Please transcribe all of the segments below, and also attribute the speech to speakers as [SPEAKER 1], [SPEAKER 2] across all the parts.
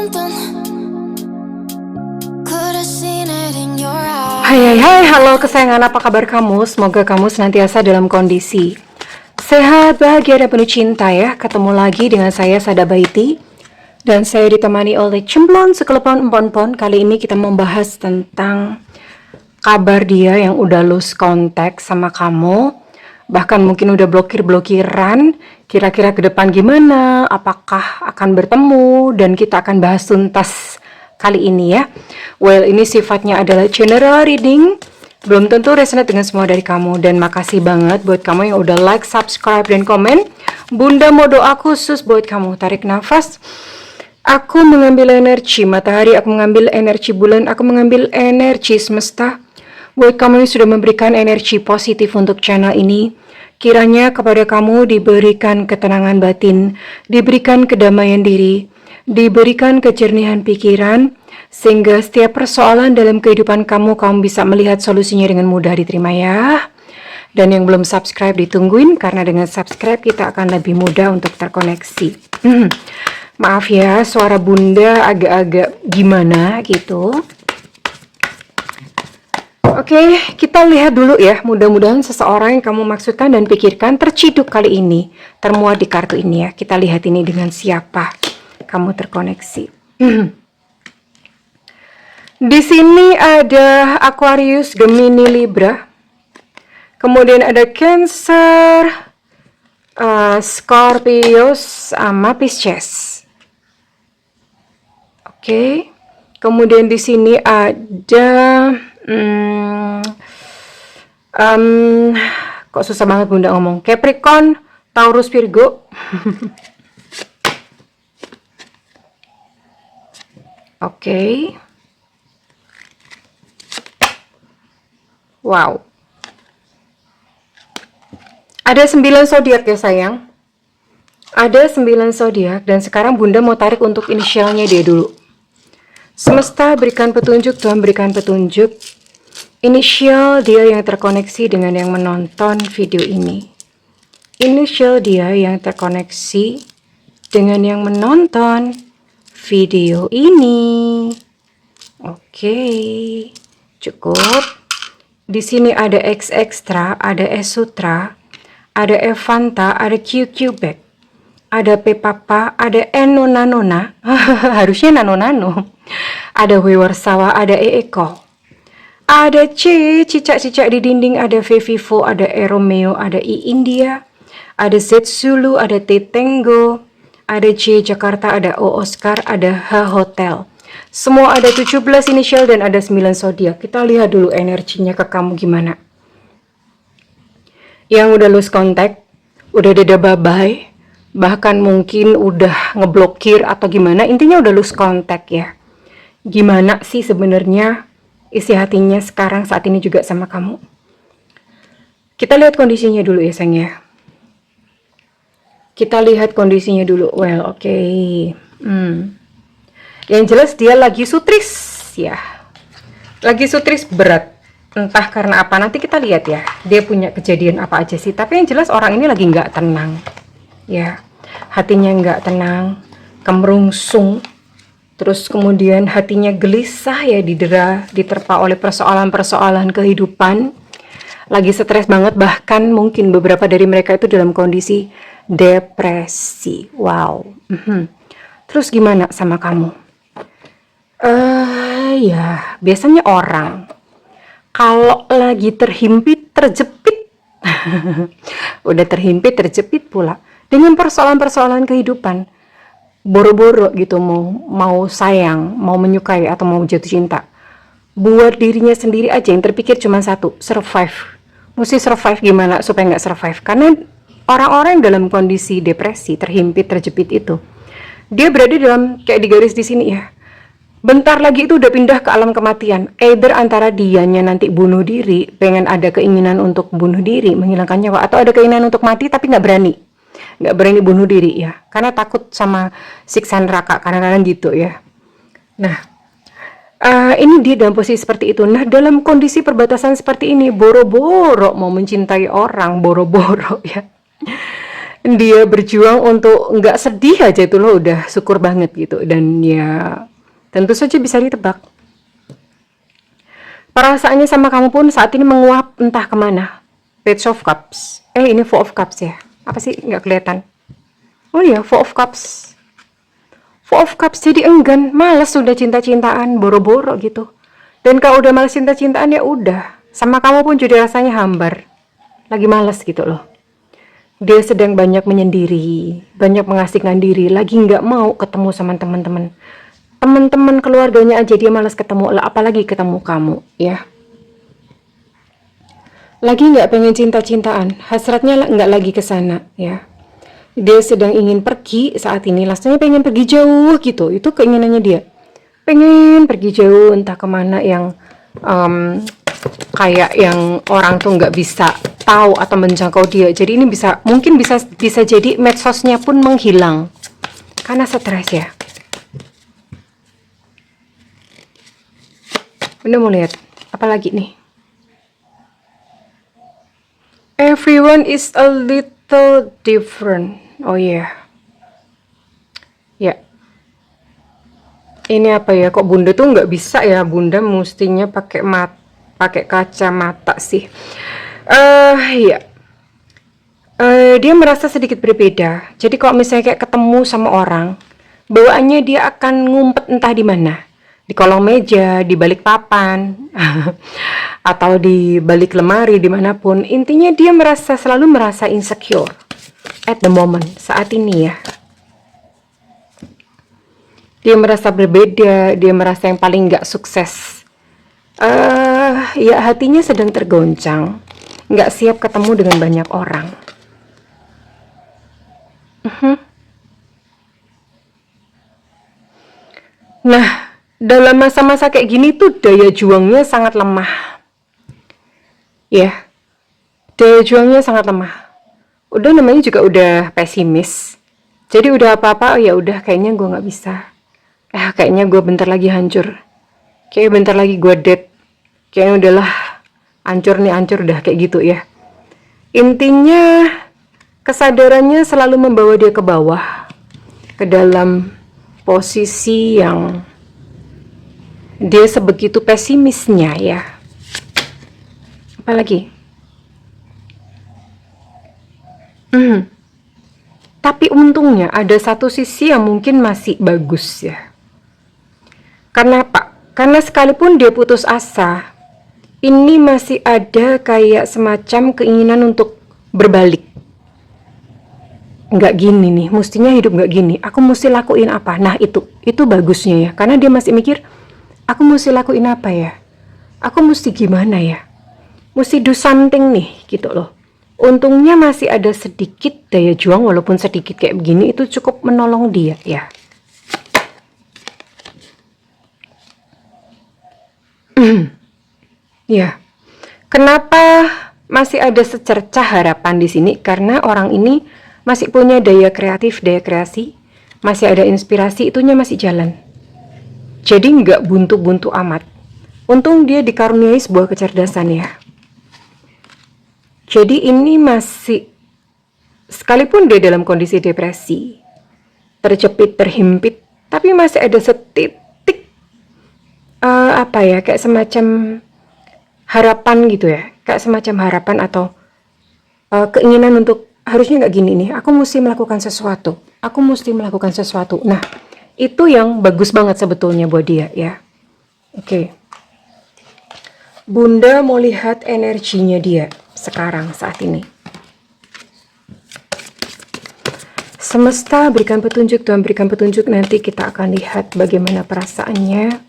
[SPEAKER 1] Hai, halo kesayangan, apa kabar kamu? Semoga kamu senantiasa dalam kondisi sehat, bahagia, dan penuh cinta ya. Ketemu lagi dengan saya, Sada Baiti. Dan saya ditemani oleh Cemplon Sekelepon Empon-pon. Kali ini kita membahas tentang kabar dia yang udah lose contact sama kamu. Bahkan mungkin udah blokir-blokiran. Kira-kira ke depan gimana? Apakah akan bertemu? Dan kita akan bahas tuntas kali ini ya. Well, ini sifatnya adalah general reading. Belum tentu resonate dengan semua dari kamu. Dan makasih banget buat kamu yang udah like, subscribe, dan komen. Bunda mau doa khusus buat kamu. Tarik nafas. Aku mengambil energi matahari, aku mengambil energi bulan, aku mengambil energi semesta. Buat kamu yang sudah memberikan energi positif untuk channel ini, kiranya kepada kamu diberikan ketenangan batin, diberikan kedamaian diri, diberikan kejernihan pikiran, sehingga setiap persoalan dalam kehidupan kamu bisa melihat solusinya dengan mudah diterima ya. Dan yang belum subscribe ditungguin, karena dengan subscribe kita akan lebih mudah untuk terkoneksi. Maaf ya, suara bunda agak-agak gimana gitu. Oke, kita lihat dulu ya. Mudah-mudahan seseorang yang kamu maksudkan dan pikirkan terciduk kali ini, termuat di kartu ini ya. Kita lihat ini dengan siapa kamu terkoneksi. Di sini ada Aquarius, Gemini, Libra. Kemudian ada Cancer, Scorpio, sama Pisces. Oke. Kemudian di sini ada kok susah banget bunda ngomong. Capricorn, Taurus, Virgo. Oke. Wow. Ada 9 zodiak ya sayang. Ada 9 zodiak dan sekarang bunda mau tarik untuk inisialnya dia dulu. Semesta berikan petunjuk, Tuhan berikan petunjuk. Inisial dia yang terkoneksi dengan yang menonton video ini. Inisial dia yang terkoneksi dengan yang menonton video ini. Oke. Cukup. Di sini ada X Extra, ada S Sutra, ada Evanta, ada QQ Back, ada P Papa, ada Eno Nanona, harusnya Nano-Nano, ada W Warsawa, ada E Eko, ada C cicak-cicak di dinding, ada V Vivo, ada E Romeo, ada I India, ada Z Zulu, ada T Tango, ada J Jakarta, ada O Oscar, ada H Hotel. Semua ada 17 inisial dan ada 9 zodiak. Kita lihat dulu energinya ke kamu gimana. Yang udah lose contact, udah dada bye-bye, bahkan mungkin udah ngeblokir atau gimana, intinya udah lose contact ya. Gimana sih sebenarnya isi hatinya sekarang saat ini juga sama kamu? Kita lihat kondisinya dulu ya sayang ya. Kita lihat kondisinya dulu. Well, oke. Yang jelas dia lagi sutris ya. Lagi sutris berat. Entah karena apa, nanti kita lihat ya. Dia punya kejadian apa aja sih. Tapi yang jelas orang ini lagi nggak tenang. Ya, hatinya nggak tenang, kemerungsung. Terus kemudian hatinya gelisah ya, didera, diterpa oleh persoalan-persoalan kehidupan. Lagi stres banget, bahkan mungkin beberapa dari mereka itu dalam kondisi depresi. Wow. Terus gimana sama kamu? Ya, biasanya orang kalau lagi terhimpit, terjepit, udah terhimpit, terjepit pula dengan persoalan-persoalan kehidupan, boro-boro gitu mau sayang, mau menyukai atau mau jatuh cinta, buat dirinya sendiri aja yang terpikir cuma satu, survive. Mesti survive gimana supaya nggak survive? Karena orang-orang dalam kondisi depresi, terhimpit, terjepit itu, dia berada dalam kayak di garis di sini ya. Bentar lagi itu udah pindah ke alam kematian. Either antara dianya nanti bunuh diri, pengen ada keinginan untuk bunuh diri, menghilangkan nyawa, atau ada keinginan untuk mati tapi nggak berani bunuh diri ya, karena takut sama siksa neraka, kadang-kadang gitu ya. Nah, ini dia dalam posisi seperti itu. Nah, dalam kondisi perbatasan seperti ini, boro-boro mau mencintai orang, boro-boro ya. Dia berjuang untuk nggak sedih aja itu loh udah syukur banget gitu. Dan ya tentu saja bisa ditebak. Perasaannya sama kamu pun saat ini menguap entah kemana. Page of Cups. Ini Four of Cups ya. Apa sih? Nggak kelihatan. Oh iya, Four of Cups. Four of Cups jadi enggan, males sudah cinta-cintaan, boro-boro gitu. Dan kalau udah males cinta-cintaan ya udah. Sama kamu pun jadi rasanya hambar. Lagi males gitu loh. Dia sedang banyak menyendiri, banyak mengasingkan diri, lagi nggak mau ketemu sama teman-teman. Teman-teman keluarganya aja dia malas ketemu, lah apalagi ketemu kamu, ya. Lagi nggak pengen cinta-cintaan, hasratnya nggak lagi ke sana, ya. Dia sedang ingin pergi saat ini, rasanya pengen pergi jauh gitu, itu keinginannya dia. Pengen pergi jauh entah kemana yang kayak yang orang tuh nggak bisa tahu atau menjangkau dia. Jadi ini mungkin bisa jadi medsosnya pun menghilang karena stres ya. Udah mau lihat apa lagi nih? Everyone is a little different. Oh iya. Ya. Ini apa ya? Kok Bunda tuh nggak bisa ya? Bunda mestinya pakai kacamata sih. Iya. Dia merasa sedikit berbeda. Jadi kalau misalnya kayak ketemu sama orang, bawaannya dia akan ngumpet entah di mana. Di kolong meja, di balik papan, atau di balik lemari, dimanapun. Intinya dia selalu merasa insecure at the moment, saat ini ya. Dia merasa berbeda, dia merasa yang paling gak sukses. Ya hatinya sedang tergoncang, gak siap ketemu dengan banyak orang. Nah, dalam masa-masa kayak gini tuh daya juangnya sangat lemah. Ya, daya juangnya sangat lemah. Udah namanya juga udah pesimis. Jadi udah apa-apa, ya udah kayaknya gue nggak bisa. Kayaknya gue bentar lagi hancur. Kayaknya bentar lagi gue dead. Kayaknya udahlah, hancur udah kayak gitu ya. Intinya kesadarannya selalu membawa dia ke bawah, ke dalam posisi yang dia sebegitu pesimisnya ya. Apalagi? Tapi untungnya ada satu sisi yang mungkin masih bagus ya. Karena apa? Karena sekalipun dia putus asa, ini masih ada kayak semacam keinginan untuk berbalik. Nggak gini nih, mestinya hidup nggak gini. Aku mesti lakuin apa? Nah itu bagusnya ya. Karena dia masih mikir, aku mesti lakuin apa ya? Aku mesti gimana ya? Mesti do something nih, gitu loh. Untungnya masih ada sedikit daya juang, walaupun sedikit kayak begini, itu cukup menolong dia ya. Ya, kenapa masih ada secercah harapan di sini? Karena orang ini masih punya daya kreatif, daya kreasi, masih ada inspirasi, itunya masih jalan. Jadi nggak buntu-buntu amat. Untung dia dikaruniai sebuah kecerdasan ya. Jadi ini masih, sekalipun dia dalam kondisi depresi, terjepit, terhimpit, tapi masih ada setitik kayak semacam harapan gitu ya, kayak semacam harapan atau keinginan untuk harusnya nggak gini nih, aku mesti melakukan sesuatu. Nah, itu yang bagus banget sebetulnya buat dia ya. Oke. Bunda mau lihat energinya dia sekarang saat ini. Semesta berikan petunjuk, Tuhan berikan petunjuk, nanti kita akan lihat bagaimana perasaannya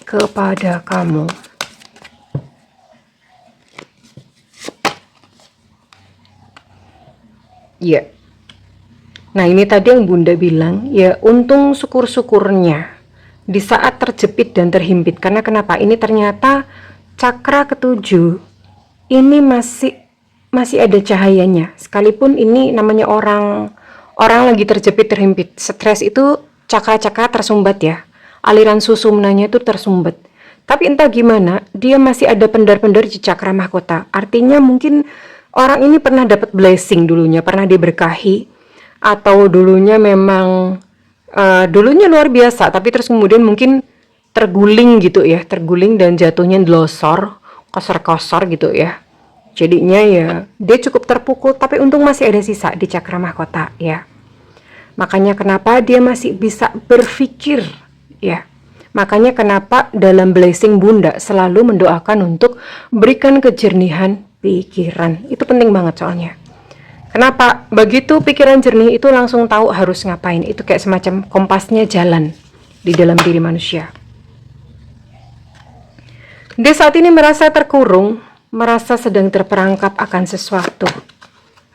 [SPEAKER 1] kepada kamu. Ya. Nah, ini tadi yang Bunda bilang, ya untung syukur-syukurnya di saat terjepit dan terhimpit. Karena kenapa? Ini ternyata cakra ketujuh ini masih ada cahayanya. Sekalipun ini namanya orang lagi terjepit, terhimpit, stres itu cakra-cakra tersumbat ya. Aliran susumnanya itu tersumbat. Tapi entah gimana, dia masih ada pendar-pendar di cakra mahkota. Artinya mungkin orang ini pernah dapat blessing dulunya, pernah diberkahi, atau dulunya memang dulunya luar biasa, tapi terus kemudian mungkin terguling gitu ya, terguling dan jatuhnya delosor, kosor-kosor gitu ya. Jadinya ya dia cukup terpukul, tapi untung masih ada sisa di cakra mahkota ya. Makanya kenapa dia masih bisa berpikir ya. Makanya kenapa dalam blessing Bunda selalu mendoakan untuk berikan kejernihan pikiran. Itu penting banget soalnya. Kenapa? Begitu pikiran jernih itu langsung tahu harus ngapain. Itu kayak semacam kompasnya jalan di dalam diri manusia. Dia saat ini merasa terkurung, merasa sedang terperangkap akan sesuatu.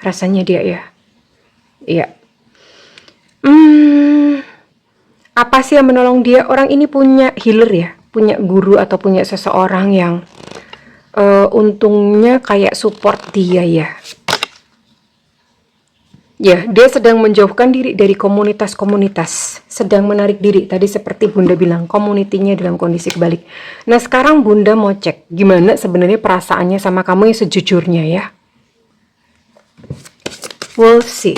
[SPEAKER 1] Rasanya dia ya. Iya. Apa sih yang menolong dia? Orang ini punya healer ya, punya guru atau punya seseorang yang untungnya kayak support dia ya. Ya, dia sedang menjauhkan diri dari komunitas-komunitas, sedang menarik diri. Tadi seperti Bunda bilang, komunitinya dalam kondisi kebalik. Nah, sekarang Bunda mau cek gimana sebenarnya perasaannya sama kamu yang sejujurnya ya. We'll see.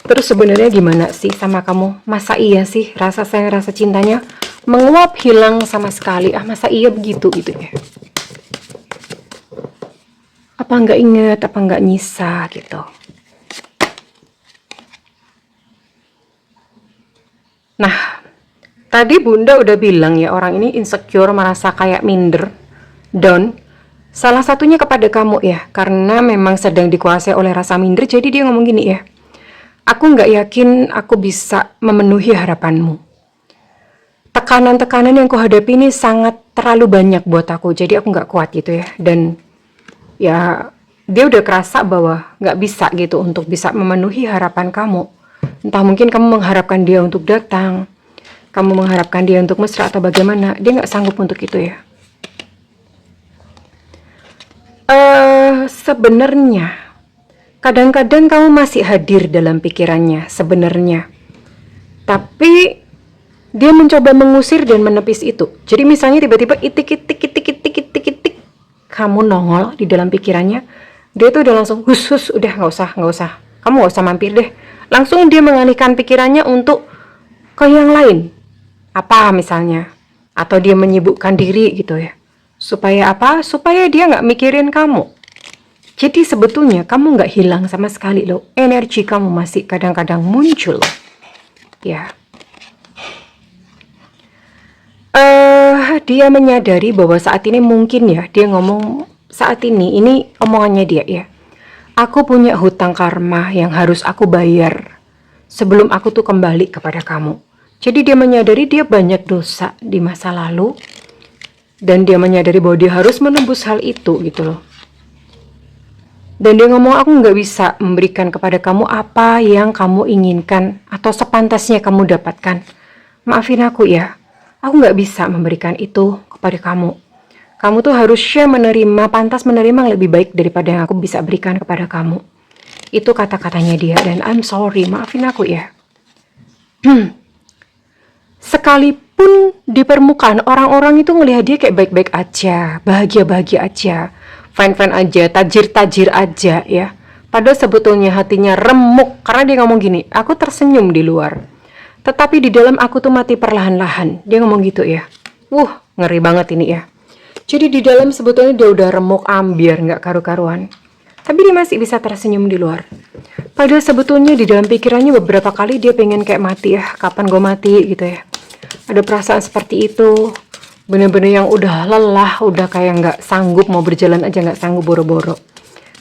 [SPEAKER 1] Terus sebenarnya gimana sih sama kamu? Masa iya sih rasa sayang, rasa cintanya menguap hilang sama sekali? Masa iya begitu gitu ya? Apa nggak inget, apa nggak nyisa gitu? Nah, tadi Bunda udah bilang ya, orang ini insecure, merasa kayak minder, down. Salah satunya kepada kamu ya, karena memang sedang dikuasai oleh rasa minder, jadi dia ngomong gini ya, aku nggak yakin aku bisa memenuhi harapanmu. Tekanan-tekanan yang kuhadapi ini sangat terlalu banyak buat aku, jadi aku nggak kuat gitu ya. Dan ya, dia udah kerasa bahwa nggak bisa gitu untuk bisa memenuhi harapan kamu. Entah mungkin kamu mengharapkan dia untuk datang, kamu mengharapkan dia untuk mesra atau bagaimana, dia nggak sanggup untuk itu ya. Sebenarnya kadang-kadang kamu masih hadir dalam pikirannya sebenarnya, tapi dia mencoba mengusir dan menepis itu. Jadi misalnya tiba-tiba itik, kamu nongol di dalam pikirannya, dia tuh udah langsung hus, udah nggak usah, kamu nggak usah mampir deh. Langsung dia mengalihkan pikirannya untuk ke yang lain. Apa misalnya? Atau dia menyibukkan diri gitu ya. Supaya apa? Supaya dia nggak mikirin kamu. Jadi sebetulnya kamu nggak hilang sama sekali loh. Energi kamu masih kadang-kadang muncul. Ya. Dia menyadari bahwa saat ini mungkin ya, dia ngomong saat ini omongannya dia ya. Aku punya hutang karma yang harus aku bayar sebelum aku tuh kembali kepada kamu. Jadi dia menyadari dia banyak dosa di masa lalu. Dan dia menyadari bahwa dia harus menembus hal itu gitu loh. Dan dia ngomong, aku nggak bisa memberikan kepada kamu apa yang kamu inginkan atau sepantasnya kamu dapatkan. Maafin aku ya, aku nggak bisa memberikan itu kepada kamu. Kamu tuh harusnya pantas menerima yang lebih baik daripada yang aku bisa berikan kepada kamu. Itu kata-katanya dia, dan I'm sorry, maafin aku ya. Sekalipun di permukaan orang-orang itu ngelihat dia kayak baik-baik aja, bahagia-bahagia aja, fine-fine aja, tajir-tajir aja ya. Padahal sebetulnya hatinya remuk, karena dia ngomong gini, aku tersenyum di luar, tetapi di dalam aku tuh mati perlahan-lahan. Dia ngomong gitu ya. Ngeri banget ini ya. Jadi di dalam sebetulnya dia udah remuk ambiar, nggak karu-karuan. Tapi dia masih bisa tersenyum di luar. Padahal sebetulnya di dalam pikirannya beberapa kali dia pengen kayak mati ya. Kapan gue mati gitu ya. Ada perasaan seperti itu. Bener-bener yang udah lelah, udah kayak nggak sanggup, mau berjalan aja nggak sanggup, boro-boro.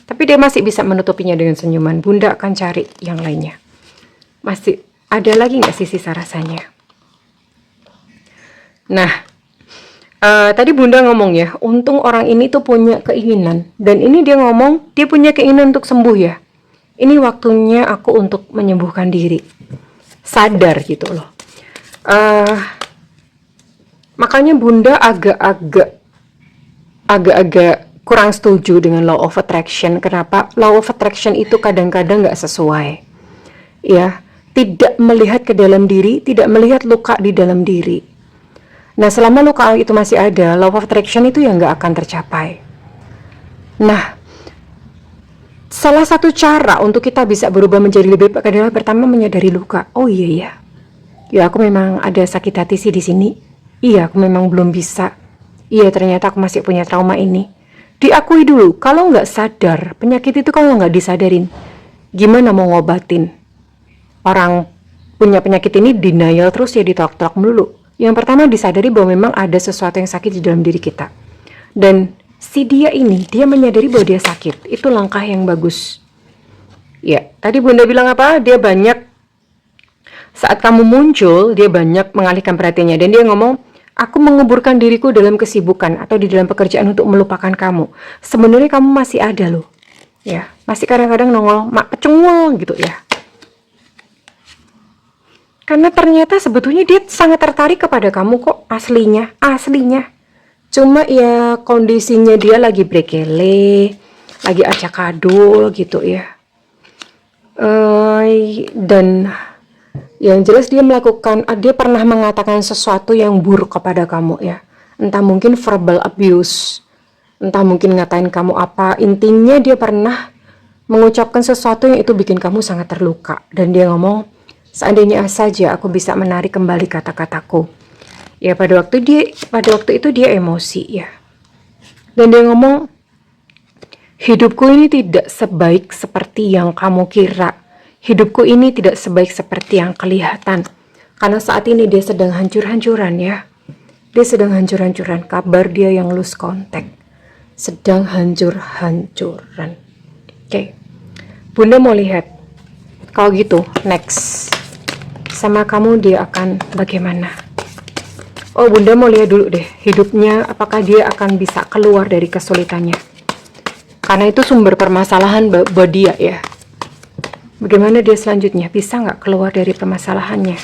[SPEAKER 1] Tapi dia masih bisa menutupinya dengan senyuman. Bunda akan cari yang lainnya. Masih ada lagi nggak sih sisa rasanya? Nah, tadi Bunda ngomong ya, untung orang ini tuh punya keinginan. Dan ini dia ngomong, dia punya keinginan untuk sembuh ya. Ini waktunya aku untuk menyembuhkan diri. Sadar gitu loh. Makanya Bunda agak-agak kurang setuju dengan law of attraction. Kenapa? Law of attraction itu kadang-kadang nggak sesuai. Ya, tidak melihat ke dalam diri, tidak melihat luka di dalam diri. Nah, selama luka itu masih ada, law of attraction itu yang nggak akan tercapai. Nah, Salah satu cara untuk kita bisa berubah menjadi lebih baik adalah pertama menyadari luka. Oh iya ya, ya aku memang ada sakit hati sih di sini. Iya, aku memang belum bisa. Iya, ternyata aku masih punya trauma ini. Diakui dulu. Kalau nggak sadar, penyakit itu kalau nggak disadarin, gimana mau ngobatin? Orang punya penyakit ini denial terus ya, ditolak-tolak melulu. Yang pertama disadari bahwa memang ada sesuatu yang sakit di dalam diri kita. Dan si dia ini, dia menyadari bahwa dia sakit. Itu langkah yang bagus. Ya, tadi Bunda bilang apa? Dia banyak, saat kamu muncul, dia banyak mengalihkan perhatiannya. Dan dia ngomong, aku menguburkan diriku dalam kesibukan atau di dalam pekerjaan untuk melupakan kamu. Sebenarnya kamu masih ada loh. Ya, masih kadang-kadang nongol, mak pecungul gitu ya. Karena ternyata sebetulnya dia sangat tertarik kepada kamu kok, aslinya. Cuma ya kondisinya dia lagi brekele, lagi acak adul gitu ya. Dan yang jelas dia pernah mengatakan sesuatu yang buruk kepada kamu ya. Entah mungkin verbal abuse, entah mungkin ngatain kamu apa. Intinya dia pernah mengucapkan sesuatu yang itu bikin kamu sangat terluka. Dan dia ngomong, seandainya saja aku bisa menarik kembali kata-kataku. Ya pada waktu itu dia emosi ya. Dan dia ngomong, hidupku ini tidak sebaik seperti yang kamu kira. Hidupku ini tidak sebaik seperti yang kelihatan. Karena saat ini dia sedang hancur-hancuran ya. Dia sedang hancur-hancuran. Kabar dia yang lose contact. Sedang hancur-hancuran. Oke. Bunda mau lihat. Kalau gitu, next. Sama kamu dia akan bagaimana? Oh, Bunda mau lihat dulu deh. Hidupnya, apakah dia akan bisa keluar dari kesulitannya? Karena itu sumber permasalahan buat dia ya. Bagaimana dia selanjutnya? Bisa nggak keluar dari permasalahannya?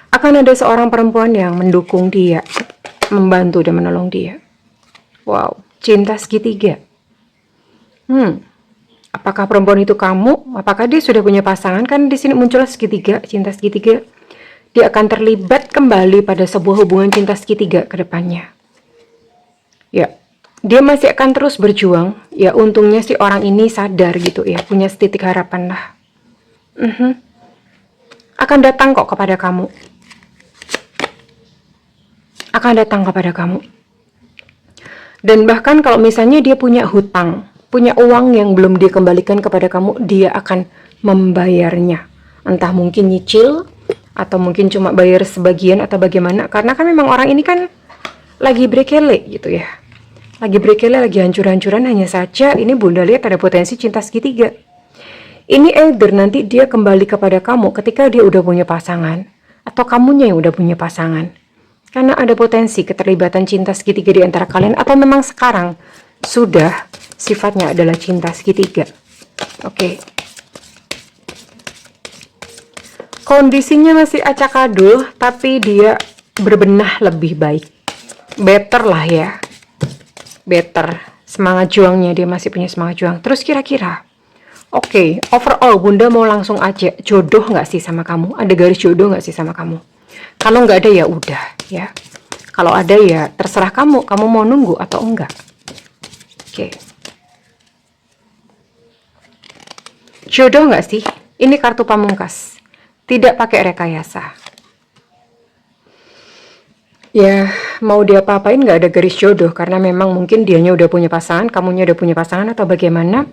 [SPEAKER 1] Akan ada seorang perempuan yang mendukung dia, membantu dan menolong dia. Wow, cinta segitiga. Apakah perempuan itu kamu? Apakah dia sudah punya pasangan? Kan di sini muncul segitiga, cinta segitiga. Dia akan terlibat kembali pada sebuah hubungan cinta segitiga ke depannya. Ya, dia masih akan terus berjuang. Ya, untungnya si orang ini sadar gitu ya, punya setitik harapan lah. Akan datang kok kepada kamu. Akan datang kepada kamu. Dan bahkan kalau misalnya dia punya hutang, punya uang yang belum dia kembalikan kepada kamu, dia akan membayarnya. Entah mungkin nyicil, atau mungkin cuma bayar sebagian atau bagaimana. Karena kan memang orang ini kan lagi brekele gitu ya. Lagi brekele, lagi hancur-hancuran. Hanya saja ini Bunda lihat ada potensi cinta segitiga. Ini either nanti dia kembali kepada kamu ketika dia udah punya pasangan, atau kamunya yang udah punya pasangan. Karena ada potensi keterlibatan cinta segitiga di antara kalian, atau memang sekarang sudah sifatnya adalah cinta segitiga. Oke. Kondisinya masih acak adul, tapi dia berbenah lebih baik. Better lah ya. Better. Semangat juangnya, dia masih punya semangat juang. Terus kira-kira, oke, overall Bunda mau langsung aja, jodoh nggak sih sama kamu? Ada garis jodoh nggak sih sama kamu? Kalau nggak ada ya udah ya. Kalau ada ya terserah kamu mau nunggu atau enggak. Oke. Jodoh nggak sih? Ini kartu pamungkas. Tidak pakai rekayasa. Ya, mau diapa-apain nggak ada garis jodoh. Karena memang mungkin dianya udah punya pasangan, kamunya udah punya pasangan atau bagaimana.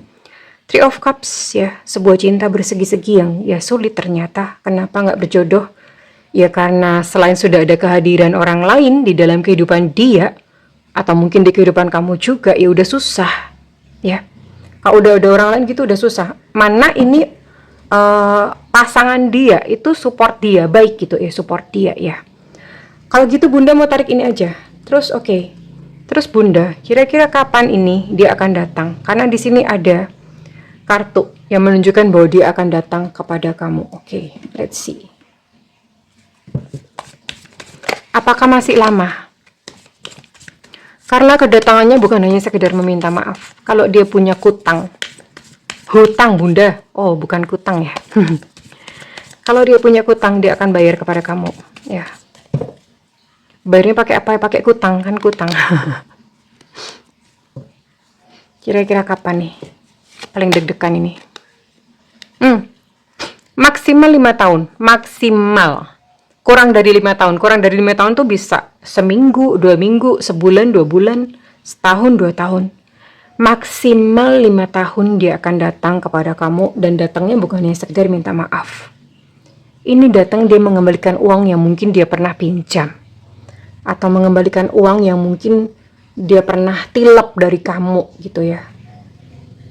[SPEAKER 1] Three of Cups ya, sebuah cinta bersegi-segi yang ya sulit ternyata. Kenapa nggak berjodoh? Ya karena selain sudah ada kehadiran orang lain di dalam kehidupan dia, atau mungkin di kehidupan kamu juga, ya udah susah. Ya, kalau udah ada orang lain gitu udah susah. Mana ini pasangan dia itu support dia baik gitu ya, support dia ya. Kalau gitu Bunda mau tarik ini aja. Terus oke. Terus Bunda, kira-kira kapan ini dia akan datang? Karena di sini ada kartu yang menunjukkan bahwa dia akan datang kepada kamu. Oke, let's see. Apakah masih lama? Karena kedatangannya bukan hanya sekedar meminta maaf. Kalau dia punya hutang Bunda. Oh, bukan kutang ya. Kalau dia punya kutang, dia akan bayar kepada kamu. Ya. Bayarnya pakai apa? Pakai kutang kan, kutang. Kira-kira kapan nih? Paling deg-degan ini. Maksimal 5 tahun. Maksimal. Kurang dari 5 tahun. Kurang dari 5 tahun tuh bisa seminggu, 2 minggu, sebulan, 2 bulan, setahun, 2 tahun. Maksimal 5 tahun dia akan datang kepada kamu, dan datangnya bukannya sekedar minta maaf. Ini datang dia mengembalikan uang yang mungkin dia pernah pinjam, atau mengembalikan uang yang mungkin dia pernah tilep dari kamu gitu ya.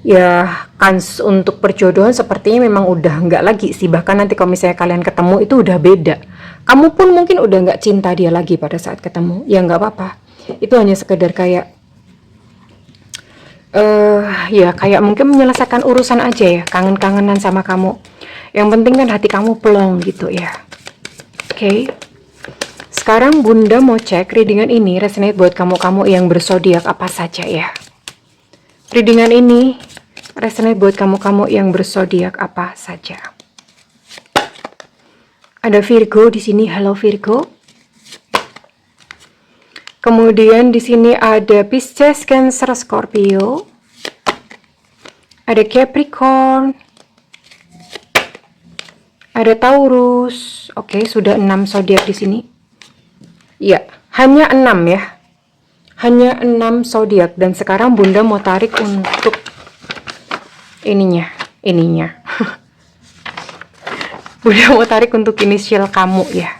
[SPEAKER 1] Ya, kans untuk perjodohan sepertinya memang udah nggak lagi sih. Bahkan nanti kalau misalnya kalian ketemu itu udah beda. Kamu pun mungkin udah nggak cinta dia lagi pada saat ketemu. Ya nggak apa-apa. Itu hanya sekedar kayak ya kayak mungkin menyelesaikan urusan aja ya, kangen-kangenan sama kamu. Yang penting kan hati kamu plong gitu ya. Oke. Sekarang Bunda mau cek readingan ini resonate buat kamu-kamu yang berzodiak apa saja ya. Readingan ini resonate buat kamu-kamu yang berzodiak apa saja. Ada Virgo di sini, halo Virgo. Kemudian di sini ada Pisces, Cancer, Scorpio. Ada Capricorn. Ada Taurus. Oke, sudah 6 zodiak di sini. Ya, hanya 6 ya. Hanya 6 zodiak, dan sekarang Bunda mau tarik untuk ininya. Bunda mau tarik untuk inisial kamu ya.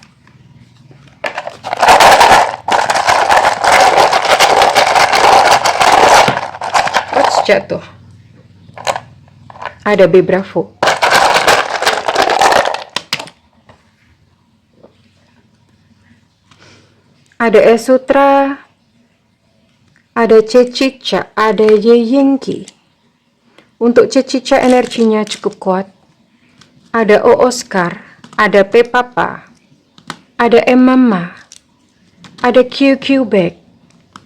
[SPEAKER 1] What's jatuh? Ada B Bravo. Ada E Sutra. Ada Cecica, ada Yeyengki. Untuk Cecica energinya cukup kuat. Ada O Oscar, ada P Papa, ada M Mama, ada QQ Bag,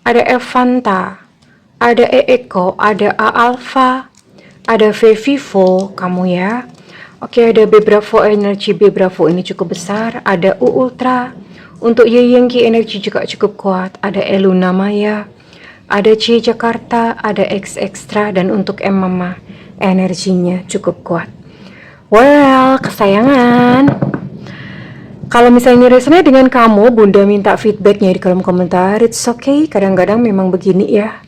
[SPEAKER 1] ada Evanta, ada E Eko, ada A Alpha, ada V Vivo, kamu ya. Oke, ada B Bravo, energi B Bravo ini cukup besar. Ada U Ultra. Untuk Yeyengki energi juga cukup kuat. Ada E Luna Maya, ada C Jakarta, ada X Extra, dan untuk M Mama energinya cukup kuat. Well, kesayangan, kalau misalnya resonate dengan kamu, Bunda minta feedbacknya di kolom komentar. It's okay, kadang-kadang memang begini ya.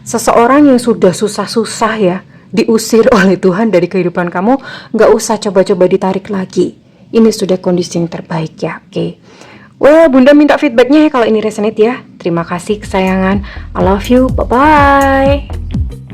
[SPEAKER 1] Seseorang yang sudah susah-susah ya diusir oleh Tuhan dari kehidupan kamu, nggak usah coba-coba ditarik lagi. Ini sudah kondisi yang terbaik ya, oke. Well, Bunda minta feedbacknya ya kalau ini resonate ya. Terima kasih kesayangan. I love you. Bye-bye.